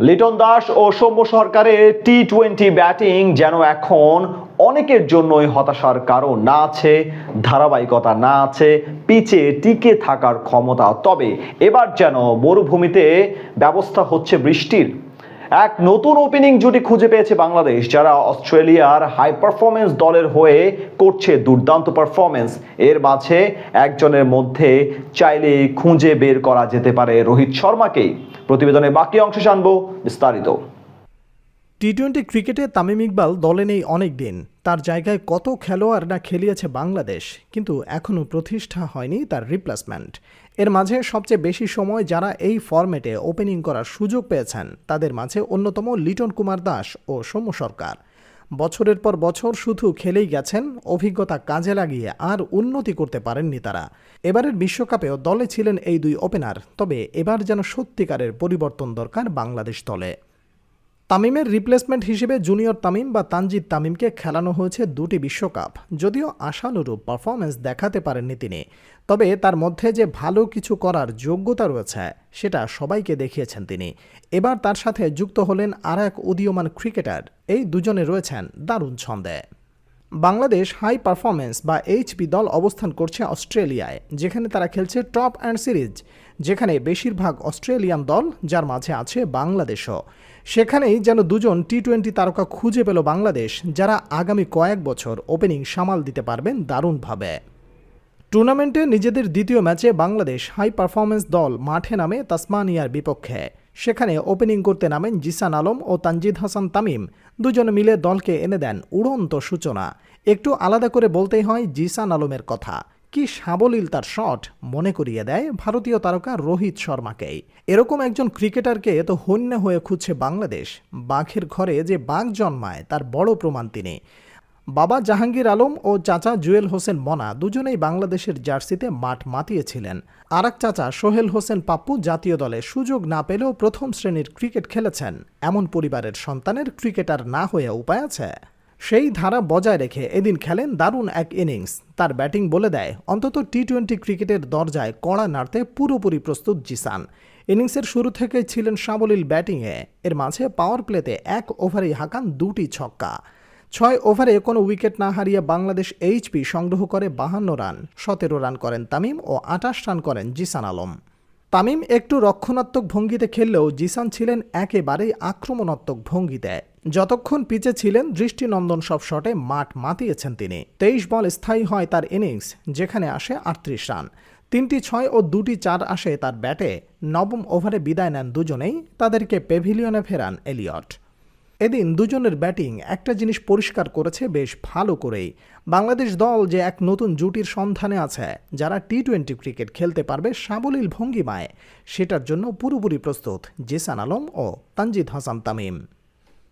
লিটন দাস ও সৌম্য সরকারের টি-20 ব্যাটিং যেন এখন অনেকের জন্যই হতাশার কারণ। না আছে ধারাবাহিকতা, না আছে পিচে টিকে থাকার ক্ষমতা। তবে এবার যেন মরুভূমিতে ব্যবস্থা হচ্ছে বৃষ্টির। এক নতুন ওপেনিং জুটি খুঁজে পেয়েছে বাংলাদেশ, যারা অস্ট্রেলিয়ার হাই পারফরমেন্স দলের হয়ে করছে দুর্দান্ত পারফরমেন্স। এর মাঝে একজনের মধ্যে চাইলে খুঁজে বের করা যেতে পারে রোহিত শর্মাকেই। প্রতিবেদনে বাকি অংশ জানবো বিস্তারিত। টি-20 ক্রিকেটে তামিম ইকবাল দলে নেই অনেক দিন। তার জায়গায় কত খেলোয়াড় না খেলিয়েছে বাংলাদেশ, কিন্তু এখনও প্রতিষ্ঠা হয়নি তার রিপ্লেসমেন্ট। এর মাঝে সবচেয়ে বেশি সময় যারা এই ফরম্যাটে ওপেনিং করার সুযোগ পেয়েছেন তাদের মাঝে অন্যতম লিটন কুমার দাস ও সৌম্য সরকার। বছরের পর বছর শুধু খেলেই গেছেন, অভিজ্ঞতা কাজে লাগিয়ে আর উন্নতি করতে পারেননি তারা। এবারের বিশ্বকাপেও দলে ছিলেন এই দুই ওপেনার, তবে এবার যেন সত্যিকারের পরিবর্তন দরকার বাংলাদেশ দলে। তামিমের রিপ্লেসমেন্ট হিসেবে জুনিয়র তামিম বা তানজিদ তামিমকে খেলানো হয়েছে দুটি বিশ্বকাপ। যদিও আশানুরূপ পারফরমেন্স দেখাতে পারেননি তিনি, তবে তার মধ্যে যে ভালো কিছু করার যোগ্যতা রয়েছে সেটা সবাইকে দেখিয়েছেন তিনি। এবার তার সাথে যুক্ত হলেন আর এক উদীয়মান ক্রিকেটার। এই দুজনে রয়েছেন দারুণ ছন্দে। বাংলাদেশ হাই পারফরমেন্স বা এইচপি দল অবস্থান করছে অস্ট্রেলিয়ায়, যেখানে তারা খেলছে টপ অ্যান্ড সিরিজ, যেখানে বেশিরভাগ অস্ট্রেলিয়ান দল, যার মাঝে আছে বাংলাদেশও। সেখানেই যেন দুজন টি-20 তারকা খুঁজে পেল বাংলাদেশ, যারা আগামী কয়েক বছর ওপেনিং সামাল দিতে পারবেন দারুণভাবে। টুর্নামেন্টে নিজেদের দ্বিতীয় ম্যাচে বাংলাদেশ হাই পারফরমেন্স দল মাঠে নামে তাসমানিয়ার বিপক্ষে। সেখানে ওপেনিং করতে নামেন জিসান আলম ও তানজিদ হাসান তামিম। দুজনে মিলে দলকে এনে দেন উড়ন্ত সূচনা। একটু আলাদা করে বলতেই হয় জিসান আলমের কথা। কি সাবলীল তার শট, মনে করিয়ে দেয় ভারতীয় তারকা রোহিত শর্মাকেই। এরকম একজন ক্রিকেটারকে তো হন্যে হয়ে খুঁজছে বাংলাদেশ। বাঘের ঘরে যে বাঘ জন্মায় তার বড় প্রমাণ তিনি। বাবা জাহাঙ্গীর আলম ও চাচা জুয়েল হোসেন মনা দুজনেই বাংলাদেশের জার্সিতে মাঠ মাতিয়েছিলেন। আর এক চাচা সোহেল হোসেন পাপ্পু জাতীয় দলে সুযোগ না পেলেও প্রথম শ্রেণীর ক্রিকেট খেলেছেন। এমন পরিবারের সন্তানের ক্রিকেটার না হয়ে উপায় আছে? সেই ধারা বজায় রেখে এদিন খেলেন দারুণ এক ইনিংস। তার ব্যাটিং বলে দেয় অন্তত টি-20 ক্রিকেটের দরজায় কড়া নাড়তে পুরোপুরি প্রস্তুত জিসান। ইনিংসের শুরু থেকে ছিলেন সাবলীল ব্যাটিংয়ে। এর মাঝে পাওয়ার প্লেতে এক ওভারেই হাঁকান দুটি ছক্কা। 6 ওভারে কোনো উইকেট না হারিয়ে বাংলাদেশ এইচপি সংগ্রহ করে 52 রান। 17 রান করেন তামিম ও 28 রান করেন জিসান আলম। তামিম একটু রক্ষণাত্মক ভঙ্গিতে খেললেও জিসান ছিলেন একেবারেই আক্রমণাত্মক ভঙ্গিতে। যতক্ষণ পিচে ছিলেন দৃষ্টিনন্দন সব শটে মাঠ মাতিয়েছেন তিনি। 23 বল স্থায়ী হয় তার ইনিংস, যেখানে আসে 38 রান। 3টি 6 ও 2টি 4 আসে তার ব্যাটে। 9ম ওভারে বিদায় নেন দুজনেই, তাদেরকে প্যাভিলিয়নে ফেরান এলিয়ট। এদিন দুজনের ব্যাটিং একটা জিনিস পরিষ্কার করেছে বেশ ভালো করেই। বাংলাদেশ দল যে এক নতুন জুটির সন্ধানে আছে, যারা টি-20 ক্রিকেট খেলতে পারবে সাবলীল ভঙ্গিমায়, সেটার জন্য পুরোপুরি প্রস্তুত জিসান আলম ও তানজিদ হাসান তামিম।